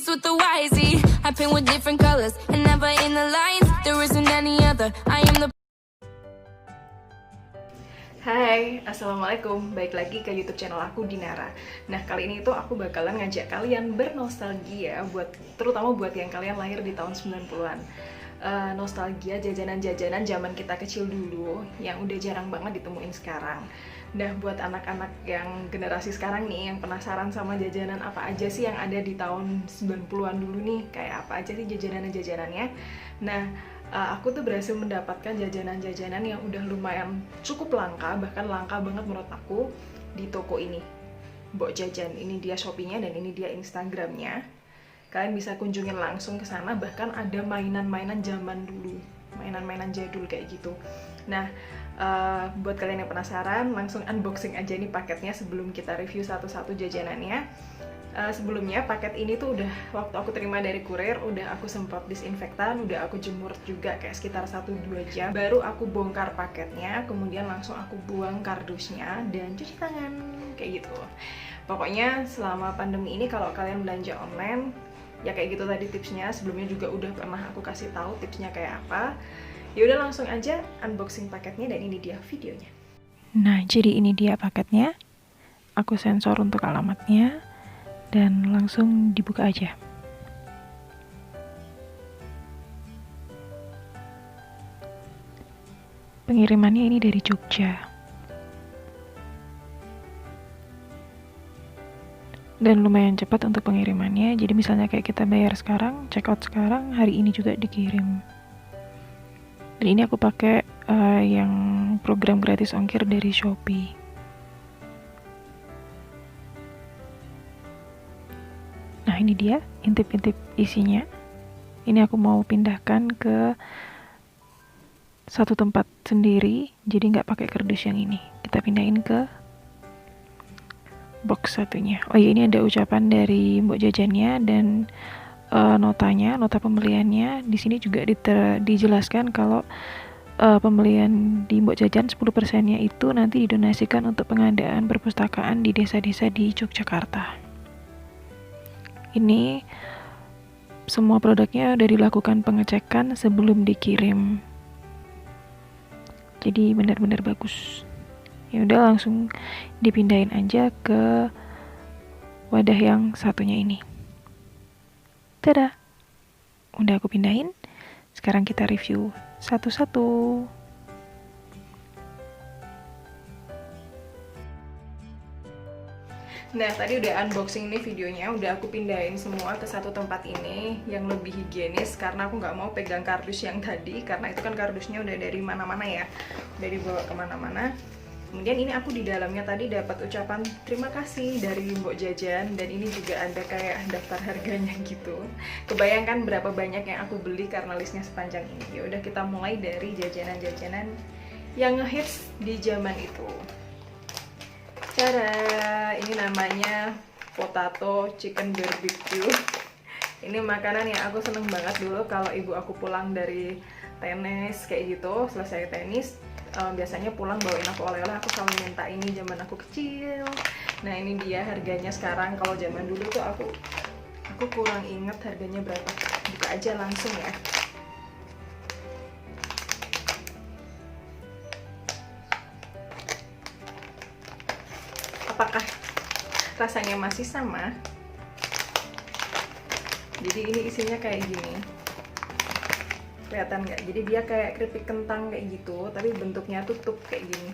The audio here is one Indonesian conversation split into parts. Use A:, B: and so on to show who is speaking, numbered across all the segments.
A: Beats with the YZ. I paint with different colors and never in the lines. There isn't any other. I am the.
B: Hai, assalamualaikum. Baik lagi ke YouTube channel aku, Dinara. Nah, kali ini tuh aku bakalan ngajak kalian bernostalgia terutama buat yang kalian lahir di tahun 90-an. Nostalgia jajanan-jajanan zaman kita kecil dulu yang udah jarang banget ditemuin sekarang. Nah, buat anak-anak yang generasi sekarang nih yang penasaran sama jajanan apa aja sih yang ada di tahun 90-an dulu nih, kayak apa aja sih jajanan-jajanannya. Nah, aku tuh berhasil mendapatkan jajanan-jajanan yang udah lumayan cukup langka, bahkan langka banget menurut aku di toko ini. Mbok Jajan, ini dia Shopee-nya dan ini dia Instagram-nya. Kalian bisa kunjungin langsung ke sana, bahkan ada mainan-mainan zaman dulu, mainan-mainan jadul kayak gitu. Nah, buat kalian yang penasaran, langsung unboxing aja nih paketnya sebelum kita review satu-satu jajanannya. Sebelumnya paket ini tuh udah waktu aku terima dari kurir, udah aku semprot disinfektan, udah aku jemur juga kayak sekitar 1-2 jam. Baru aku bongkar paketnya, kemudian langsung aku buang kardusnya dan cuci tangan kayak gitu. Pokoknya selama pandemi ini kalau kalian belanja online, ya kayak gitu tadi tipsnya. Sebelumnya juga udah pernah aku kasih tahu tipsnya kayak apa. Ya udah langsung aja unboxing paketnya dan ini dia videonya.
C: Nah, jadi ini dia paketnya. Aku sensor untuk alamatnya dan langsung dibuka aja. Pengirimannya ini dari Jogja. Dan lumayan cepat untuk pengirimannya. Jadi misalnya kayak kita bayar sekarang, check out sekarang, hari ini juga dikirim. Dan ini aku pakai yang program gratis ongkir dari Shopee. Nah, ini dia intip-intip isinya. Ini aku mau pindahkan ke satu tempat sendiri, jadi nggak pakai kardus yang ini. Kita pindahin ke box satunya. Oh iya, ini ada ucapan dari Mbok Jajannya dan notanya, nota pembeliannya. Di sini juga dijelaskan kalau pembelian di Mbok Jajan 10%-nya itu nanti didonasikan untuk pengadaan perpustakaan di desa-desa di Yogyakarta. Ini semua produknya udah dilakukan pengecekan sebelum dikirim. Jadi benar-benar bagus. Ya udah langsung dipindahin aja ke wadah yang satunya ini. Tada! Udah aku pindahin. Sekarang kita review satu-satu.
B: Nah, tadi udah unboxing nih videonya, udah aku pindahin semua ke satu tempat ini yang lebih higienis karena aku nggak mau pegang kardus yang tadi, karena itu kan kardusnya udah dari mana-mana ya, udah dibawa kemana-mana. Kemudian ini aku di dalamnya tadi dapat ucapan terima kasih dari Mbok Jajan dan ini juga ada kayak daftar harganya gitu. Kebayangkan berapa banyak yang aku beli karena listnya sepanjang ini. Ya udah kita mulai dari jajanan-jajanan yang ngehits di zaman itu. Cara ini namanya potato chicken barbecue. Ini makanan yang aku seneng banget dulu kalau ibu aku pulang dari tenis kayak gitu, selesai tenis biasanya pulang bawain aku oleh-oleh. Aku selalu minta ini zaman aku kecil. Nah, ini dia harganya sekarang. Kalau zaman dulu tuh aku kurang inget harganya berapa. Buka aja langsung ya. Apakah rasanya masih sama? Jadi ini isinya kayak gini. Kelihatan nggak? Jadi dia kayak keripik kentang kayak gitu, tapi bentuknya tutup kayak gini.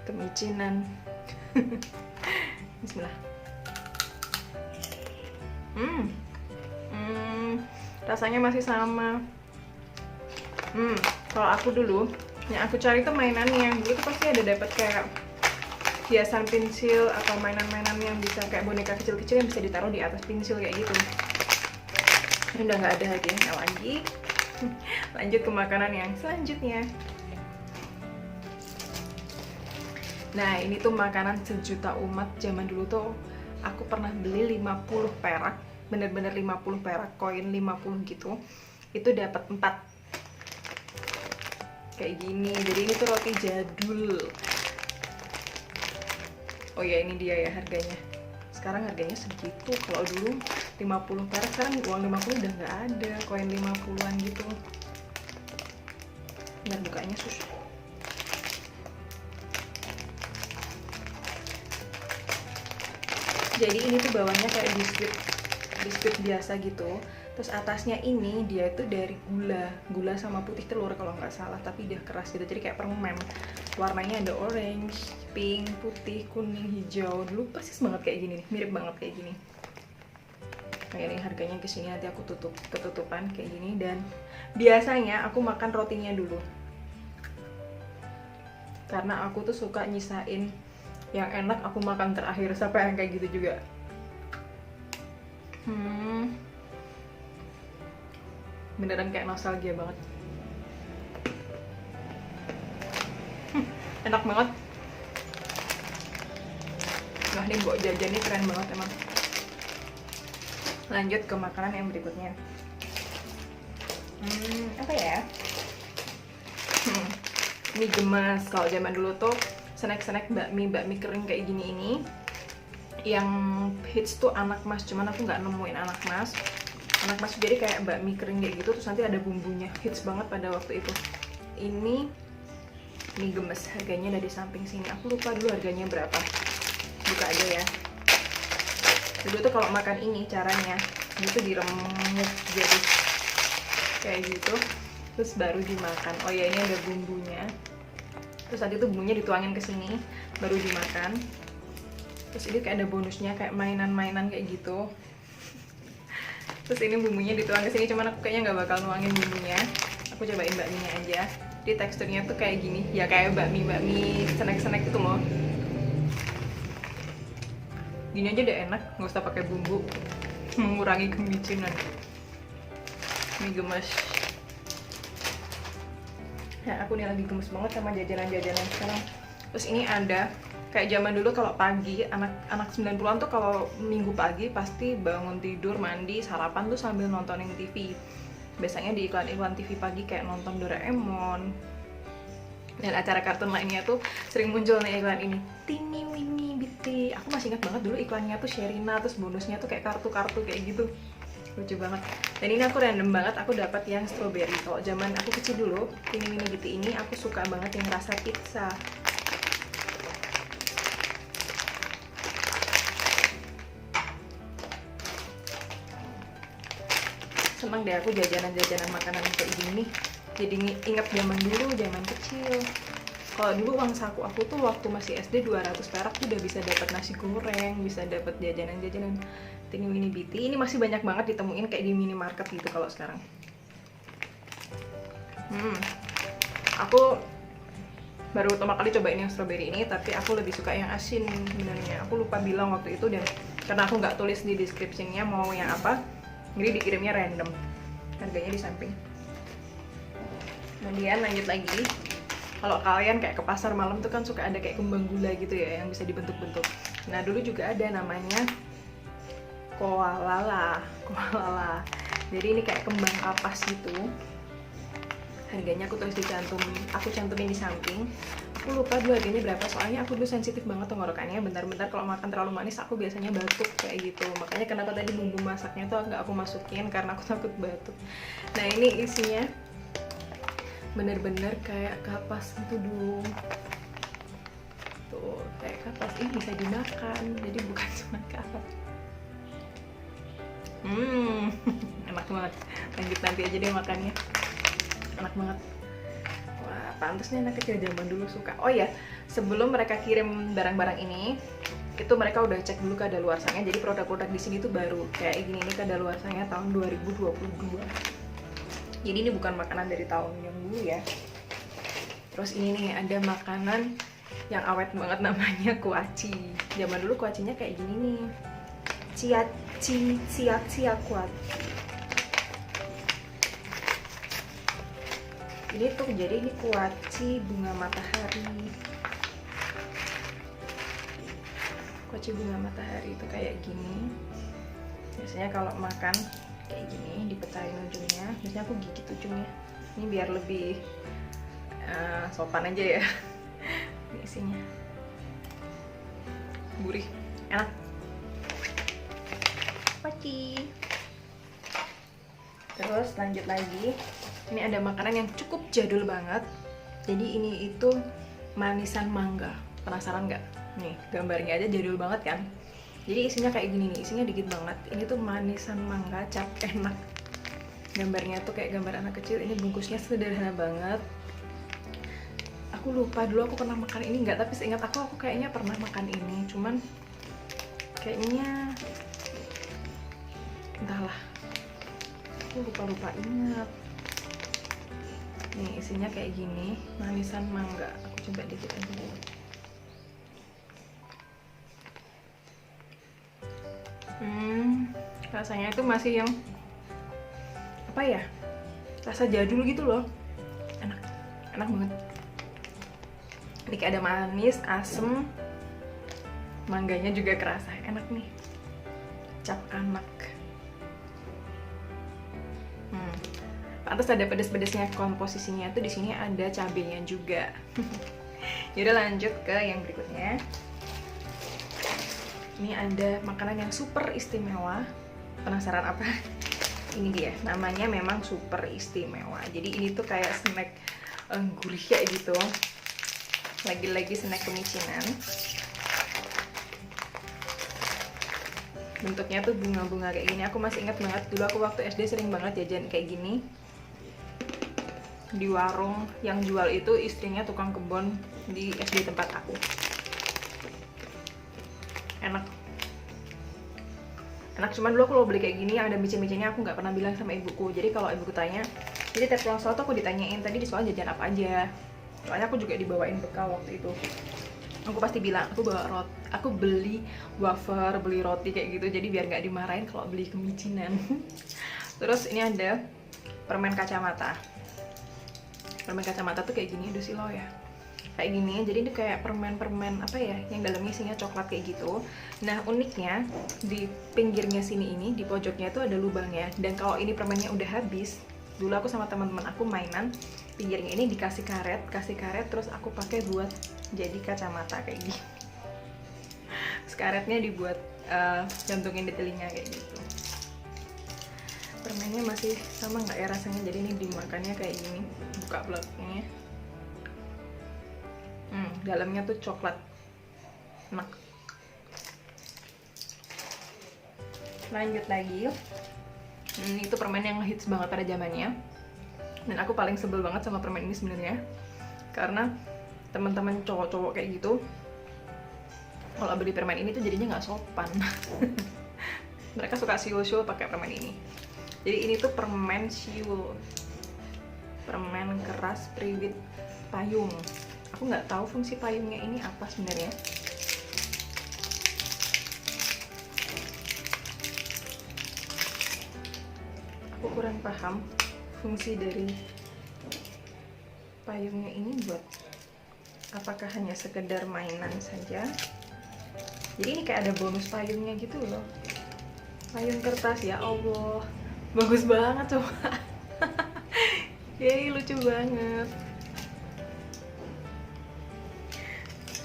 B: Kemicinan. Bismillah. Rasanya masih sama. Kalau aku dulu, yang aku cari tuh mainannya. Dulu tuh pasti ada dapat kayak hiasan pensil atau mainan-mainan yang bisa kayak boneka kecil-kecil yang bisa ditaruh di atas pensil kayak gitu. Ini udah nggak ada hadiahnya lagi. Lanjut ke makanan yang selanjutnya. Nah, ini tuh makanan sejuta umat zaman dulu tuh. Aku pernah beli 50 perak, bener-bener 50 perak, koin 50 gitu. Itu dapat 4 kayak gini. Jadi ini tuh roti jadul. Oh ya, ini dia ya harganya. sekarang harganya segitu. Kalau dulu 50 perak, sekarang uang 50 udah nggak ada, koin 50-an gitu. Dan bukanya susah. Jadi ini tuh bawahnya kayak biskuit biasa gitu. Terus atasnya ini dia itu dari gula sama putih telur kalau nggak salah, tapi dia keras gitu, jadi kayak permen. Warnanya ada orange, pink, putih, kuning, hijau. Dulu persis banget kayak gini nih, mirip banget kayak gini. Nah ini harganya kesini, nanti aku ketutupan kayak gini. Dan biasanya aku makan rotinya dulu, karena aku tuh suka nyisain yang enak aku makan terakhir, sampai yang kayak gitu juga. Beneran kayak nostalgia banget. Enak banget. Nah ini mbok jajan ini keren banget emang. Lanjut ke makanan yang berikutnya. Apa ya? Mie gemes. Kalau zaman dulu tuh snack bakmi kering kayak gini ini yang hits tuh anak mas, cuman aku nggak nemuin anak mas jadi kayak bakmi kering kayak gitu, terus nanti ada bumbunya, hits banget pada waktu itu. Ini mie gemes, harganya dari samping sini, aku lupa dulu harganya berapa, buka aja ya. Dulu tuh kalau makan ini caranya itu diremuk jadi kayak gitu, terus baru dimakan. Oh ya, ini ada bumbunya, terus nanti tuh bumbunya dituangin ke sini baru dimakan. Terus ini kayak ada bonusnya, kayak mainan-mainan kayak gitu. Terus ini bumbunya dituang ke sini, cuman aku kayaknya nggak bakal nuangin bumbunya. Aku cobain bakminya aja. Jadi teksturnya tuh kayak gini, ya kayak bakmi snack itu loh. Gini aja udah enak, nggak usah pakai bumbu, mengurangi kemicinan. Mie gemes. Nah aku nih lagi gemes banget sama jajanan-jajanan sekarang. Terus ini ada kayak zaman dulu kalau pagi, anak 90-an tuh kalau minggu pagi pasti bangun tidur, mandi, sarapan tuh sambil nontonin TV. Biasanya di iklan-iklan TV pagi kayak nonton Doraemon dan acara kartun lainnya tuh sering muncul nih iklan ini. Tini Mini Biti. Aku masih ingat banget dulu iklannya tuh Sherina, terus bonusnya tuh kayak kartu-kartu kayak gitu. Lucu banget. Dan ini aku random banget, aku dapat yang strawberry. Kalau zaman aku kecil dulu, Tini Mini Biti ini aku suka banget yang rasa pizza. Seneng deh aku jajanan makanan kayak gini, jadi ingat zaman dulu, zaman kecil. Kalau dulu uang saku aku tuh waktu masih SD 200 perak tuh udah bisa dapat nasi goreng, bisa dapat jajanan Tini Mini Biti. Ini masih banyak banget ditemuin kayak di minimarket gitu kalau sekarang. Aku baru pertama kali cobain yang strawberry ini, tapi aku lebih suka yang asin sebenarnya. Aku lupa bilang waktu itu, dan karena aku nggak tulis di description-nya mau yang apa, jadi dikirimnya random. Harganya di samping. Kemudian lanjut lagi, kalau kalian kayak ke pasar malam tuh kan suka ada kayak kembang gula gitu ya, yang bisa dibentuk-bentuk. Nah dulu juga ada namanya koalala. Jadi ini kayak kembang kapas gitu. Harganya aku cantumin di samping. Aku lupa dulu harganya berapa, soalnya aku dulu sensitif banget tenggorokannya. Bentar-bentar kalau makan terlalu manis aku biasanya batuk kayak gitu. Makanya kenapa tadi bumbu masaknya tuh nggak aku masukin, karena aku takut batuk. Nah ini isinya bener-bener kayak kapas gitu dulu. Tuh kayak kapas, ini bisa dimakan, jadi bukan cuma kapas. Enak banget. Lanjut nanti aja deh makannya. Enak banget. Wah, pantas nih anak kecil zaman dulu suka. Oh ya, sebelum mereka kirim barang-barang ini, itu mereka udah cek dulu kadaluarsanya. Jadi produk-produk di sini tuh baru kayak gini, ini kadaluarsanya tahun 2022. Jadi ini bukan makanan dari tahun yang dulu ya. Terus ini nih ada makanan yang awet banget, namanya kuaci. Zaman dulu kuacinya kayak gini nih. Siak kuat. Ini tuh jadi ini kuaci bunga matahari. Kuaci bunga matahari itu kayak gini. Biasanya kalau makan kayak gini dipecahin ujungnya. Biasanya aku gigit ujungnya. Ini biar lebih sopan aja ya. Ini isinya gurih, enak. Poci. Terus lanjut lagi. Ini ada makanan yang cukup jadul banget. Jadi ini itu manisan mangga. Penasaran nggak? Nih gambarnya aja jadul banget kan. Jadi isinya kayak gini nih, isinya dikit banget. Ini tuh manisan mangga cap enak. Gambarnya tuh kayak gambar anak kecil. Ini bungkusnya sederhana banget. Aku lupa dulu aku pernah makan ini nggak, tapi seingat aku kayaknya pernah makan ini. Cuman kayaknya entahlah. Aku lupa ingat. Nih isinya kayak gini, manisan mangga. Aku coba dikit aja dulu. Rasanya itu masih yang apa ya, rasa jadul gitu loh. Enak banget. Ini kayak ada manis, asem, mangganya juga kerasa. Enak nih, cap anak. Pantas ada pedes-pedesnya. Komposisinya tuh di sini ada cabenya juga. Yaudah lanjut ke yang berikutnya. Ini ada makanan yang super istimewa. Penasaran apa? Ini dia, namanya memang super istimewa. Jadi ini tuh kayak snack gurih kayak gitu. Lagi-lagi snack kemicinan. Bentuknya tuh bunga-bunga kayak gini. Aku masih ingat banget dulu aku waktu SD sering banget jajan kayak gini. Di warung yang jual itu istrinya tukang kebon di SD tempat aku. Enak, cuman dulu aku kalau beli kayak gini yang ada micin-micinnya aku nggak pernah bilang sama ibuku. Jadi kalau ibuku tanya, jadi tiap pulang sekolah tuh aku ditanyain tadi di sekolah jajan apa aja. Soalnya aku juga dibawain bekal waktu itu. Aku pasti bilang aku beli wafer, beli roti kayak gitu. Jadi biar nggak dimarahin kalau beli kemicinan. Terus ini ada permen kacamata. Permen kacamata tuh kayak gini, dusilo ya. Kayak gini, jadi ini kayak permen-permen apa ya, yang dalamnya isinya coklat kayak gitu. Nah uniknya di pinggirnya sini ini, di pojoknya itu ada lubangnya. Dan kalau ini permennya udah habis, dulu aku sama teman-teman aku mainan, pinggirnya ini dikasih karet, terus aku pakai buat jadi kacamata kayak gini. Terus karetnya dibuat gantungin di telinga kayak gitu. Permennya masih sama nggak ya rasanya? Jadi ini dimakannya kayak gini, buka belakangnya. Dalamnya tuh coklat. Enak. Lanjut lagi. Ini tuh permen yang hits banget pada zamannya. Dan aku paling sebel banget sama permen ini sebenarnya. Karena teman-teman cowok-cowok kayak gitu, kalau beli permen ini tuh jadinya nggak sopan. Mereka suka siul-siul pakai permen ini. Jadi ini tuh permen siul. Permen keras priwit payung. Aku nggak tahu fungsi payungnya ini apa sebenarnya. Aku kurang paham fungsi dari payungnya ini buat apakah hanya sekedar mainan saja. Jadi ini kayak ada bonus payungnya gitu loh. Payung kertas, ya Allah. Bagus banget coba. Yeay, lucu banget.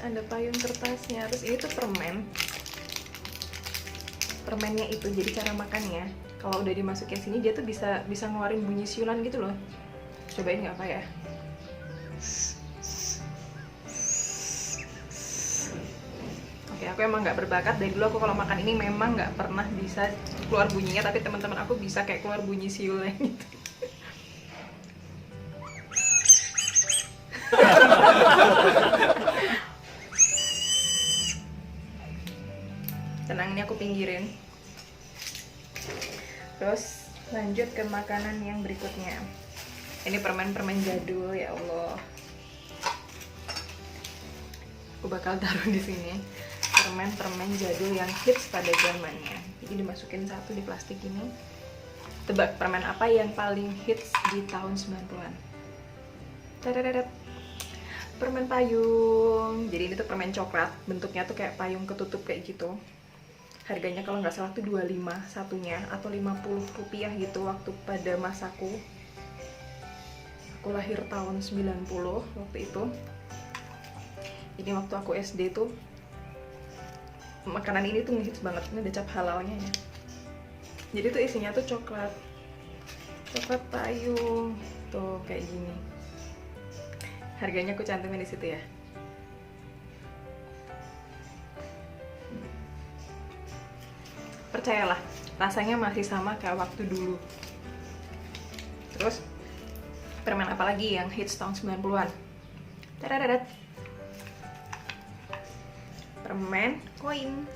B: Ada payung kertasnya. Terus ini tuh permennya itu, jadi cara makannya kalau udah dimasukin sini dia tuh bisa ngeluarin bunyi siulan gitu loh. Cobain nggak apa ya? Oke, aku emang nggak berbakat. Dari dulu aku kalau makan ini memang nggak pernah bisa keluar bunyinya, tapi teman-teman aku bisa kayak keluar bunyi siulnya gitu. Tenang, ini aku pinggirin. Terus lanjut ke makanan yang berikutnya. Ini permen-permen jadul, ya Allah. Aku bakal taruh di sini. Permen-permen jadul yang hits pada zamannya. Jadi dimasukin satu di plastik ini. Tebak permen apa yang paling hits di tahun 90-an? Tadadadat. Permen payung. Jadi ini tuh permen coklat. Bentuknya tuh kayak payung ketutup kayak gitu. Harganya kalau nggak salah tuh 25 satunya atau 50 rupiah gitu waktu pada masaku. Aku lahir tahun 90 waktu itu. Jadi waktu aku SD tuh makanan ini tuh ngehits banget. Ini ada cap halalnya ya. Jadi tuh isinya tuh coklat payung tuh kayak gini. Harganya aku cantumin di situ ya. Percayalah, rasanya masih sama kayak waktu dulu. Terus permen apa lagi yang hits tahun 90-an? Tadadadat. Permen koin.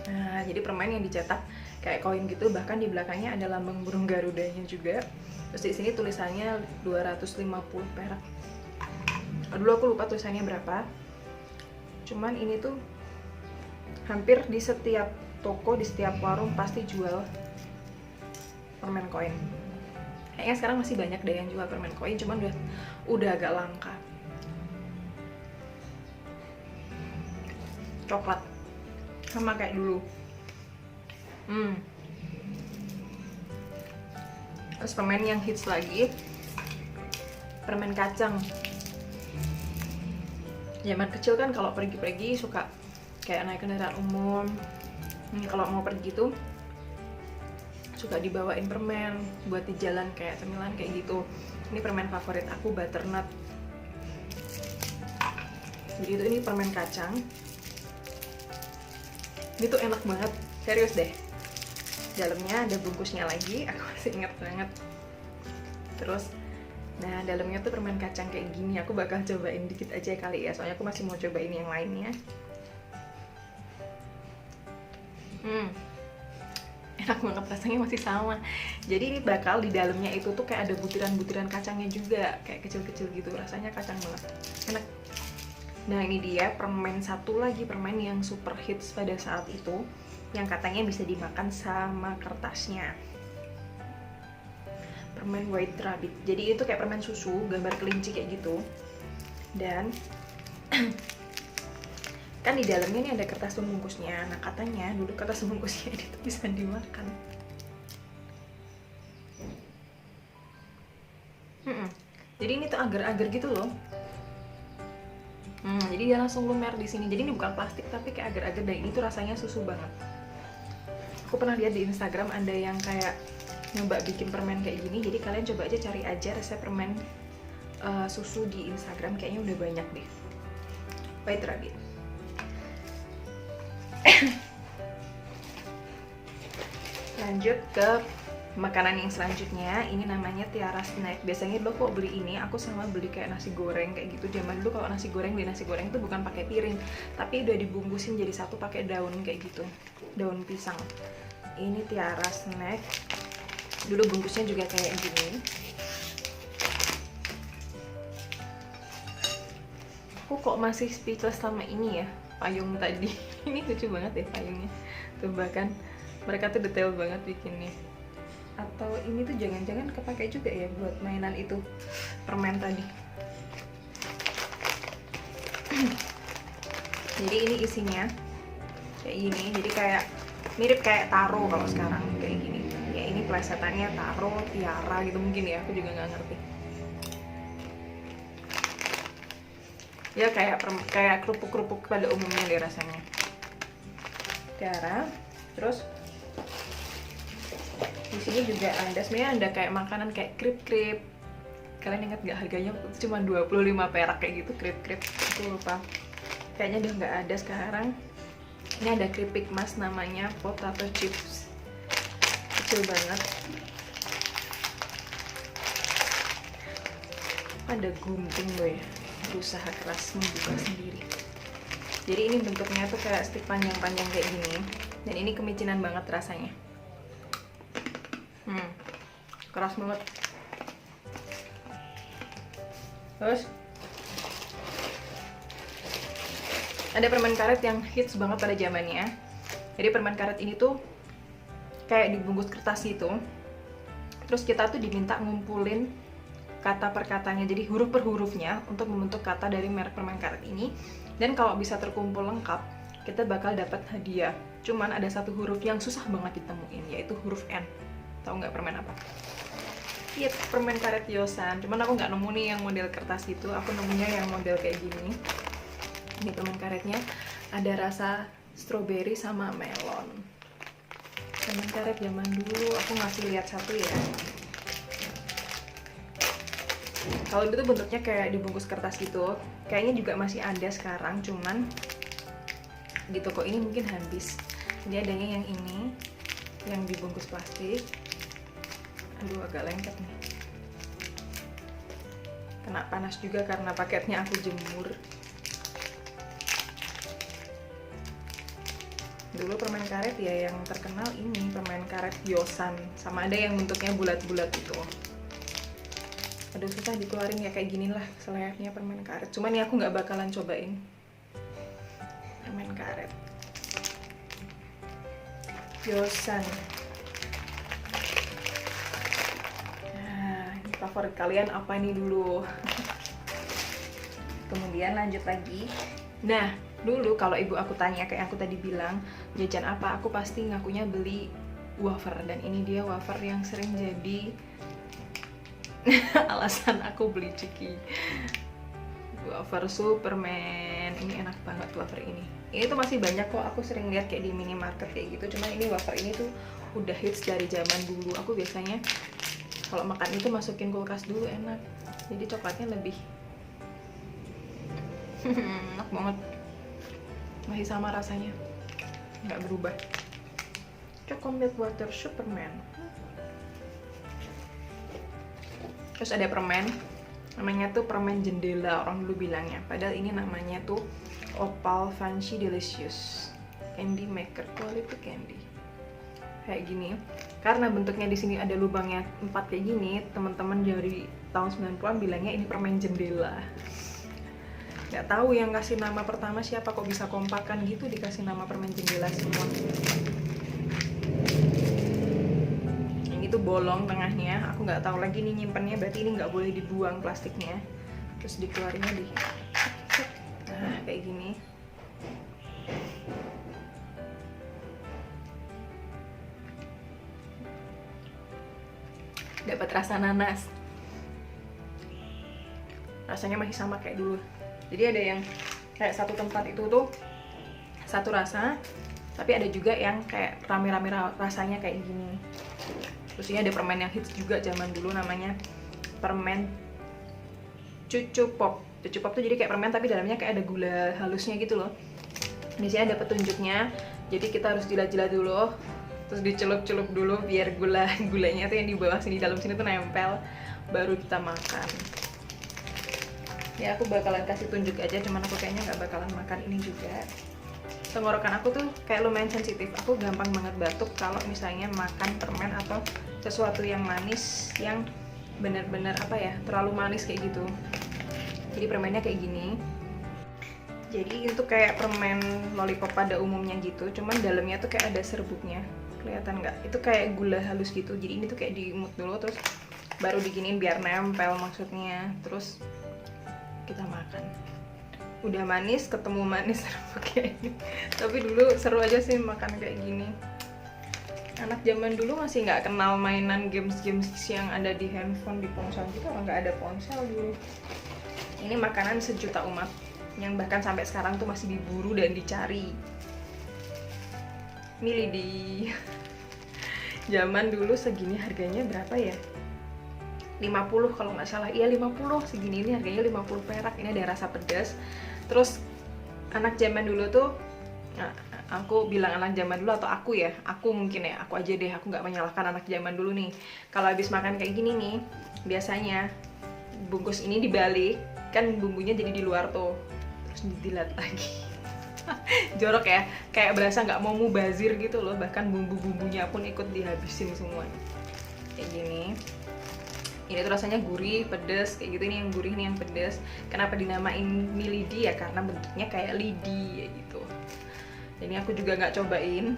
B: Nah, jadi permen yang dicetak kayak koin gitu, bahkan di belakangnya ada lambang burung garudanya juga. Terus di sini tulisannya 250 perak. Dulu aku lupa tulisannya berapa. Cuman ini tuh hampir di setiap toko, di setiap warung pasti jual permen koin. Kayaknya sekarang masih banyak deh yang jual permen koin, cuman udah agak langka. Coklat sama kayak dulu. Terus permen yang hits lagi, permen kacang. Zaman kecil kan kalau pergi-pergi suka kayak naik kendaraan umum. Kalau mau pergi tuh suka dibawain permen buat di jalan kayak cemilan kayak gitu. Ini permen favorit aku, butternut. Jadi itu ini permen kacang. Ini tuh enak banget, serius deh. Dalamnya ada bungkusnya lagi, aku masih inget banget. Terus, nah dalamnya tuh permen kacang kayak gini. Aku bakal cobain dikit aja kali ya, soalnya aku masih mau cobain yang lainnya. Enak banget, rasanya masih sama. Jadi ini bakal di dalamnya itu tuh kayak ada butiran-butiran kacangnya juga, kayak kecil-kecil gitu. Rasanya kacang banget, enak. Nah ini dia permen satu lagi, permen yang super hits pada saat itu, yang katanya bisa dimakan sama kertasnya. Permen White Rabbit. Jadi itu kayak permen susu, gambar kelinci kayak gitu. Dan kan di dalamnya ini ada kertas pembungkusnya. Nah katanya dulu kertas pembungkusnya ini tuh bisa dimakan. Jadi ini tuh agar-agar gitu loh. Jadi dia langsung lumer di sini. Jadi ini bukan plastik tapi kayak agar-agar, dan ini tuh rasanya susu banget. Aku pernah lihat di Instagram ada yang kayak nyoba bikin permen kayak gini. Jadi kalian coba aja cari aja resep permen susu di Instagram, kayaknya udah banyak deh. White Rabbit. Lanjut ke makanan yang selanjutnya. Ini namanya Tiara Snack. Biasanya dulu kok beli ini, aku sama beli kayak nasi goreng kayak gitu. Zaman dulu kalau nasi goreng, beli nasi goreng itu bukan pakai piring, tapi udah dibungkusin jadi satu pakai daun kayak gitu, daun pisang. Ini Tiara Snack. Dulu bungkusnya juga kayak gini. Aku kok masih speechless sama ini ya, payung tadi. Ini lucu banget ya payungnya. Tuh bahkan mereka tuh detail banget bikinnya. Atau ini tuh jangan-jangan kepake juga ya buat mainan itu, permen tadi. Jadi ini isinya kayak gini. Jadi kayak mirip kayak taro kalau sekarang kayak gini. Ya ini plesetannya taro, tiara gitu mungkin ya, aku juga nggak ngerti. Ya kayak kerupuk-kerupuk pada umumnya deh rasanya. Tiara. Terus di sini juga ada, sebenarnya ada kayak makanan kayak krip-krip. Kalian ingat nggak harganya cuma 25 perak kayak gitu, krip-krip. Aku lupa. Kayaknya udah nggak ada sekarang. Ini ada keripik mas namanya potato chips. Kecil banget. Ada gunting loh ya. Berusaha keras membuka sendiri. Jadi ini bentuknya tuh kayak stick panjang-panjang kayak gini. Dan ini kemicinan banget rasanya. Keras banget. Terus ada permen karet yang hits banget pada zamannya. Jadi permen karet ini tuh kayak dibungkus kertas gitu. Terus kita tuh diminta ngumpulin kata per katanya, jadi huruf per hurufnya untuk membentuk kata dari merek permen karet ini. Dan kalau bisa terkumpul lengkap, kita bakal dapat hadiah. Cuman ada satu huruf yang susah banget ditemuin, yaitu huruf N. Tahu nggak permen apa? Iya, permen karet Yosan. Cuman aku nggak nemu nih yang model kertas gitu. Aku nemunya yang model kayak gini. Ini permen karetnya ada rasa strawberry sama melon. permen karet zaman dulu. Aku ngasih lihat satu ya. Kalau itu bentuknya kayak dibungkus kertas gitu. Kayaknya juga masih ada sekarang, cuman di toko ini mungkin habis. Jadi adanya yang ini, yang dibungkus plastik. Aduh, agak lengket nih. Kena panas juga karena paketnya aku jemur. Dulu permen karet ya yang terkenal ini, permen karet Yosan. Sama ada yang bentuknya bulat-bulat itu. Aduh, susah dikeluarin ya, kayak gini lah selayaknya permen karet. Cuman ini aku nggak bakalan cobain permen karet Yosan. Nah, ini favorit kalian apa nih dulu? Kemudian lanjut lagi. Nah, dulu kalau ibu aku tanya kayak aku tadi bilang jajan apa, aku pasti ngakunya beli wafer. Dan ini dia wafer yang sering jadi alasan aku beli ciki. Wafer Superman, ini enak banget wafer ini. Ini tuh masih banyak kok, aku sering lihat kayak di minimarket kayak gitu. Cuman ini wafer ini tuh udah hits dari zaman dulu. Aku biasanya kalau makan itu masukin kulkas dulu, enak. Jadi coklatnya lebih enak banget. Masih sama rasanya, nggak berubah. Chocolate water Superman. Terus ada permen, namanya tuh permen jendela orang dulu bilangnya. Padahal ini namanya tuh Opal Fancy Delicious Candy Maker Quality Candy. Kayak gini. Karena bentuknya di sini ada lubangnya 4 kayak gini, teman-teman dari tahun 90-an bilangnya ini permen jendela. Nggak tahu yang kasih nama pertama siapa, kok bisa kompakan gitu dikasih nama permen jendela semua. Yang itu bolong tengahnya, aku nggak tahu lagi nih nyimpennya, berarti ini nggak boleh dibuang plastiknya. Terus dikeluarinnya di, nah kayak gini. Dapat rasa nanas. Rasanya masih sama kayak dulu. Jadi ada yang kayak satu tempat itu tuh satu rasa, tapi ada juga yang kayak rame-rame rasanya kayak gini. Terus ini ada permen yang hits juga zaman dulu, namanya permen Cucu Pop. Cucu Pop tuh jadi kayak permen tapi dalamnya kayak ada gula halusnya gitu loh. Di sini ada petunjuknya, jadi kita harus jilat-jilat dulu, terus dicelup-celup dulu biar gulanya tuh yang di bawah sini, dalam sini tuh nempel, baru kita makan. Ya aku bakalan kasih tunjuk aja, cuman aku kayaknya nggak bakalan makan ini juga. Tenggorokan aku tuh kayak lumayan sensitif, aku gampang banget batuk kalau misalnya makan permen atau sesuatu yang manis, yang bener-bener apa ya, terlalu manis kayak gitu. Jadi permennya kayak gini. Jadi itu kayak permen lollipop pada umumnya gitu, cuman dalamnya tuh kayak ada serbuknya. Kelihatan nggak? Itu kayak gula halus gitu. Jadi ini tuh kayak diemut dulu, terus baru diginiin biar nempel maksudnya. Terus kita makan. Udah manis ketemu manis kayak gini. Tapi dulu seru aja sih makan kayak gini. Anak zaman dulu masih nggak kenal mainan games yang ada di handphone, di ponsel gitu, orang nggak ada ponsel dulu. Ini makanan sejuta umat yang bahkan sampai sekarang tuh masih diburu dan dicari. Milady. Zaman dulu segini harganya berapa ya? 50 kalau nggak salah. Iya 50, segini ini harganya 50 perak. Ini ada rasa pedas. Terus anak zaman dulu tuh, nah, aku bilang anak zaman dulu atau aku ya, aku mungkin ya, aku aja deh, aku nggak menyalahkan anak zaman dulu nih. Kalau habis makan kayak gini nih, biasanya bungkus ini dibalik, kan bumbunya jadi di luar tuh, terus didilat lagi. Jorok ya, kayak berasa nggak mau mubazir gitu loh, bahkan bumbu-bumbunya pun ikut dihabisin semua. Kayak gini. Ini tuh rasanya gurih, pedas, kayak gitu. Ini yang gurih, ini yang pedas. Kenapa dinamain Milady ya? Karena bentuknya kayak lidi, ya gitu. Jadi aku juga nggak cobain.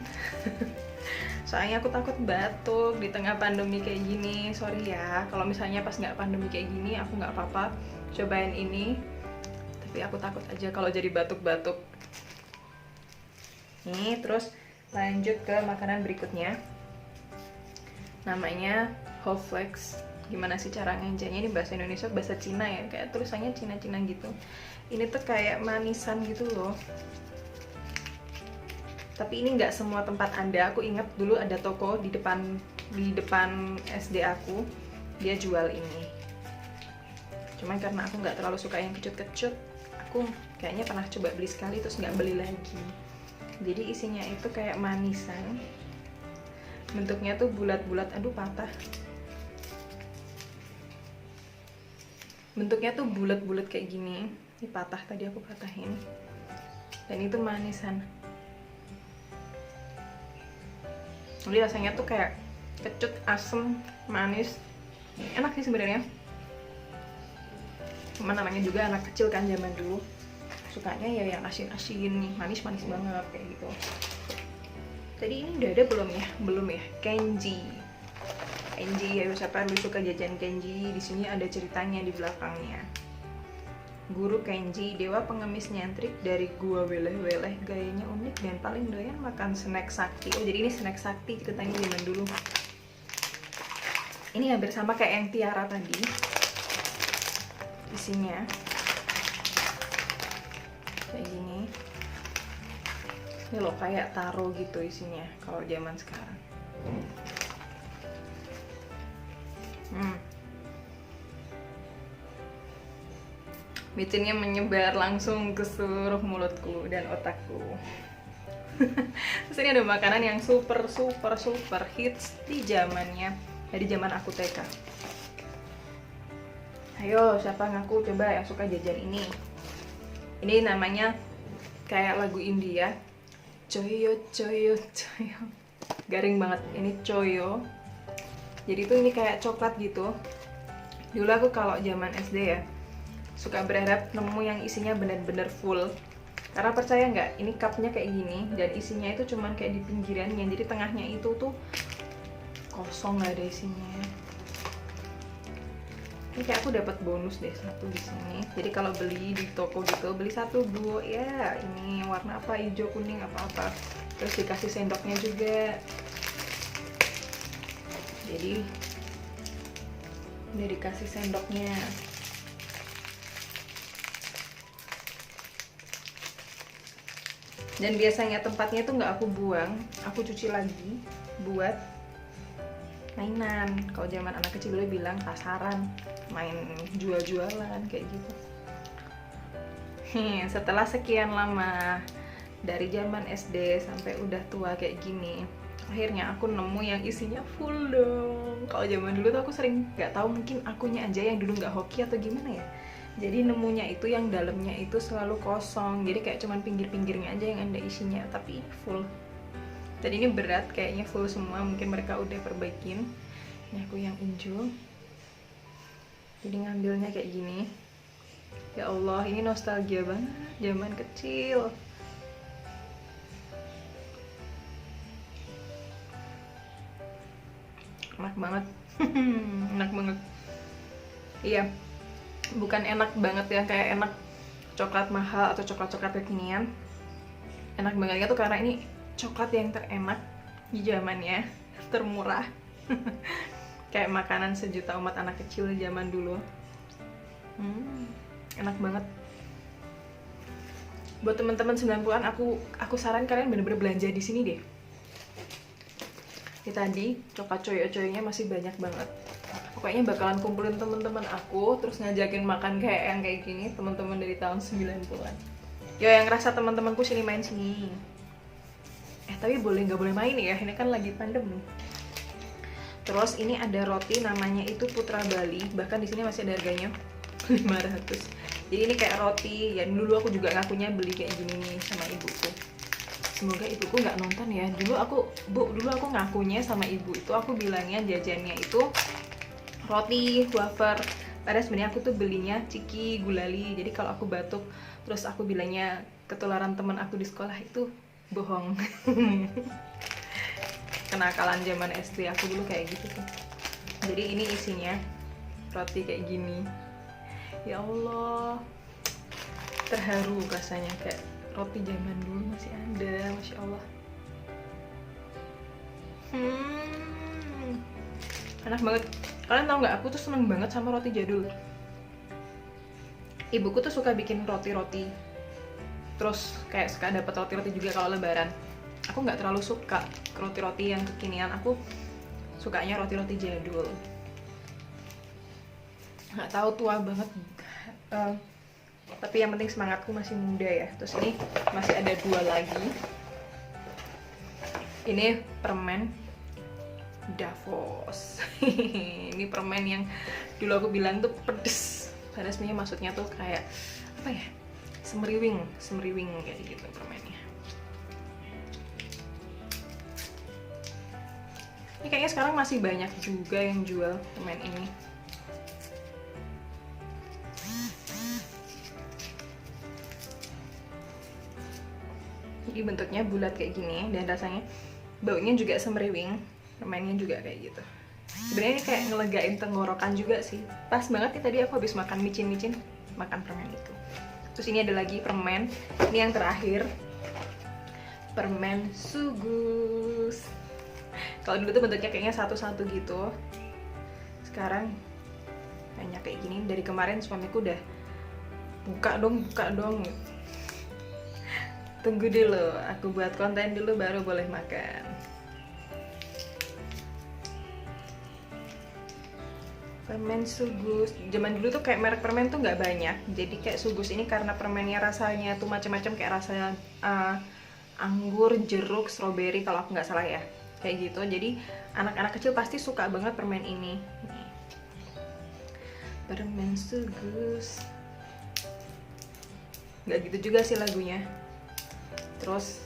B: Soalnya aku takut batuk di tengah pandemi kayak gini. Sorry ya, kalau misalnya pas nggak pandemi kayak gini, aku nggak apa-apa cobain ini. Tapi aku takut aja kalau jadi batuk-batuk. Nih, terus lanjut ke makanan berikutnya. Namanya Hoflex. Gimana sih cara ngejanya, ini bahasa Indonesia, bahasa Cina ya, kayak tulisannya Cina-Cina gitu. Ini tuh kayak manisan gitu loh, Tapi ini nggak semua tempat ada. Aku ingat dulu ada toko di depan SD aku, dia jual ini. Cuman karena aku nggak terlalu suka yang kecut-kecut, aku kayaknya pernah coba beli sekali terus nggak beli lagi. Jadi isinya itu kayak manisan, bentuknya tuh bulat-bulat. Aduh, patah. Bentuknya tuh bulat-bulat kayak gini. Ini patah, tadi aku patahin. Dan itu manisan. Jadi rasanya tuh kayak kecut, asem, manis. Enak sih sebenarnya. Cuman namanya juga anak kecil kan zaman dulu, sukanya ya yang asin-asin, manis-manis banget kayak gitu. Tadi ini udah ada belum ya? Belum ya. Kenji. Kenji, ya siapa yang suka jajan Kenji? Di sini ada ceritanya di belakangnya. Guru Kenji, dewa pengemis nyentrik dari gua weleh-weleh, gayanya unik dan paling doyan makan snack sakti. Oh, jadi ini snack sakti ceritanya zaman dulu. Ini hampir sama kayak yang Tiara tadi. Isinya kayak gini. Ini loh kayak taro gitu isinya kalau zaman sekarang. Micinnya menyebar langsung ke seluruh mulutku dan otakku. Terus ini ada makanan yang super hits di zamannya, dari zaman aku TK. Ayo, siapa ngaku coba yang suka jajan ini? Ini namanya kayak lagu India. Choyo, choyo, choyo. Garing banget. Ini choyo. Jadi tuh ini kayak coklat gitu. Dulu aku kalau zaman SD ya, suka berharap nemu yang isinya bener-bener full. Karena percaya nggak, ini cupnya kayak gini dan isinya itu cuman kayak di pinggirannya. Jadi tengahnya itu tuh kosong, nggak ada isinya. Ini kayak aku dapat bonus deh satu di sini. Jadi kalau beli di toko gitu, beli satu duo ya. Ini warna apa? Hijau, kuning, apa-apa. Terus dikasih sendoknya juga. Jadi udah dikasih sendoknya. Dan biasanya tempatnya tuh nggak aku buang, aku cuci lagi buat mainan. Kalau zaman anak kecil dulu bilang pasaran, main jual-jualan kayak gitu. Setelah sekian lama, dari zaman SD sampai udah tua kayak gini, akhirnya aku nemu yang isinya full dong. Kalau zaman dulu tuh aku sering nggak tahu, mungkin akunya aja yang dulu nggak hoki atau gimana ya. Jadi nemunya itu yang dalamnya itu selalu kosong. Jadi kayak cuman pinggir-pinggirnya aja yang ada isinya, tapi full. Dan ini berat, kayaknya full semua. Mungkin mereka udah perbaikin. Ini aku yang hijau. Jadi ngambilnya kayak gini. Ya Allah, ini nostalgia banget zaman kecil. Enak banget. Enak banget. Iya, bukan enak banget ya kayak enak coklat mahal atau coklat-coklat kekinian. Enak bangetnya tuh karena ini coklat yang terenak di zamannya, termurah. Kayak makanan sejuta umat anak kecil zaman dulu. Enak banget. Buat teman-teman 90-an, aku saran kalian bener-bener belanja di sini deh. Ini tadi coklat coyo-coyonya masih banyak banget. Pokoknya bakalan kumpulin teman-teman aku terus ngajakin makan kayak yang kayak gini, teman-teman dari tahun 90-an. Yo, yang ngerasa teman-temanku sini main sini. Tapi nggak boleh main ya, ini kan lagi pandemi. Terus ini ada roti namanya itu Putra Bali, bahkan di sini masih ada harganya 500. Jadi ini kayak roti, ya dulu aku juga ngakunya beli kayak gini nih sama ibuku. Semoga ibuku nggak nonton ya. Dulu aku ngakunya sama ibu itu, aku bilangnya jajannya itu roti wafer. Padahal sebenarnya aku tuh belinya ciki gulali. Jadi kalau aku batuk terus aku bilangnya ketularan teman aku di sekolah, itu bohong. Kenakalan zaman SD aku dulu kayak gitu tuh. Jadi ini isinya roti kayak gini. Ya Allah, terharu rasanya, kayak roti zaman dulu masih ada, Masya Allah. Enak banget. Kalian tau nggak, aku tuh seneng banget sama roti jadul. Ibuku tuh suka bikin roti-roti, terus kayak suka dapat roti-roti juga kalau lebaran. aku nggak terlalu suka roti-roti yang kekinian, aku sukanya roti-roti jadul. Nggak tahu tua banget, tapi yang penting semangatku masih muda ya. Terus ini masih ada 2 lagi. Ini permen Davos. Ini permen yang dulu aku bilang tuh pedes, padahal sebenarnya maksudnya tuh kayak apa ya, semeriwing kayak gitu permennya. Ini kayaknya sekarang masih banyak juga yang jual permen ini. Jadi bentuknya bulat kayak gini dan rasanya baunya juga semeriwing, permennya juga kayak gitu. Sebenarnya ini kayak ngelegain tenggorokan juga sih. Pas banget nih, tadi aku habis makan micin makan permen itu. Terus ini ada lagi permen, ini yang terakhir, permen Sugus. Kalau dulu tuh bentuknya kayaknya satu-satu gitu, sekarang banyak kayak gini. Dari kemarin suamiku udah buka dong. Tunggu dulu, aku buat konten dulu baru boleh makan. Permen Sugus, zaman dulu tuh kayak merek permen tuh nggak banyak. Jadi kayak Sugus ini karena permennya rasanya tuh macam-macam, kayak rasa anggur, jeruk, stroberi kalau aku nggak salah ya, kayak gitu. Jadi anak-anak kecil pasti suka banget permen ini. Nih. Permen Sugus, nggak gitu juga sih lagunya. Terus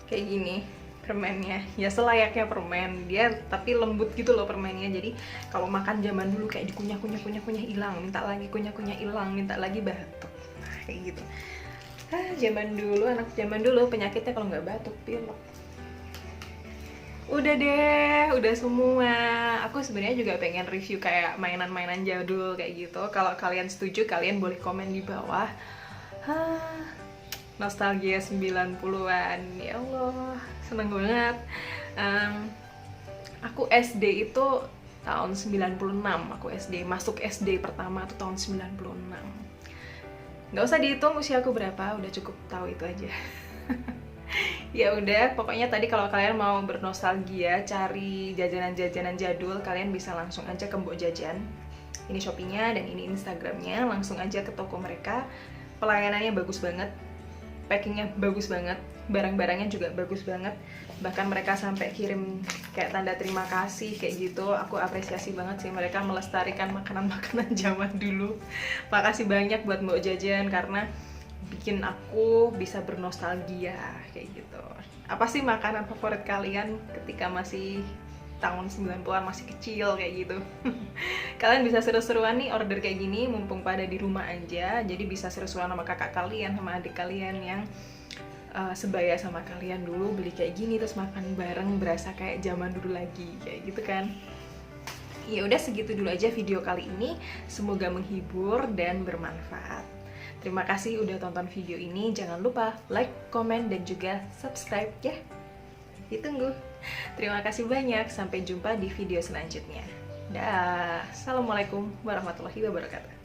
B: kayak gini permennya, ya selayaknya permen dia, tapi lembut gitu loh permennya. Jadi kalau makan zaman dulu kayak dikunyah hilang, minta lagi kunyah hilang, minta lagi batuk, kayak gitu. Zaman dulu, anak zaman dulu penyakitnya kalau nggak batuk pilek. Udah deh, udah semua. Aku sebenarnya juga pengen review kayak mainan-mainan jadul kayak gitu. Kalau kalian setuju, kalian boleh komen di bawah. Nostalgia 90-an, ya Allah, seneng banget. Aku SD itu tahun 96, aku SD, masuk SD pertama tuh tahun 96. Nggak usah dihitung usia aku berapa, udah cukup tahu itu aja. Ya udah, pokoknya tadi kalau kalian mau bernostalgia, cari jajanan-jajanan jadul, kalian bisa langsung aja ke Mbok Jajan. Ini Shopee-nya dan ini Instagram-nya, langsung aja ke toko mereka. Pelayanannya bagus banget, packingnya bagus banget, barang-barangnya juga bagus banget. Bahkan mereka sampai kirim kayak tanda terima kasih kayak gitu. Aku apresiasi banget sih, mereka melestarikan makanan-makanan zaman dulu. Makasih banyak buat Mbok Jajan karena bikin aku bisa bernostalgia kayak gitu. Apa sih makanan favorit kalian ketika masih tahun 90-an, masih kecil kayak gitu? Kalian bisa seru-seruan nih order kayak gini mumpung pada di rumah aja. Jadi bisa seru-seruan sama kakak kalian, sama adik kalian yang sebaya sama kalian dulu, beli kayak gini terus makan bareng, berasa kayak zaman dulu lagi kayak gitu kan. Ya udah, segitu dulu aja video kali ini. Semoga menghibur dan bermanfaat. Terima kasih udah tonton video ini. Jangan lupa like, komen, dan juga subscribe ya. Ditunggu. Terima kasih banyak. Sampai jumpa di video selanjutnya. Dah. Assalamualaikum warahmatullahi wabarakatuh.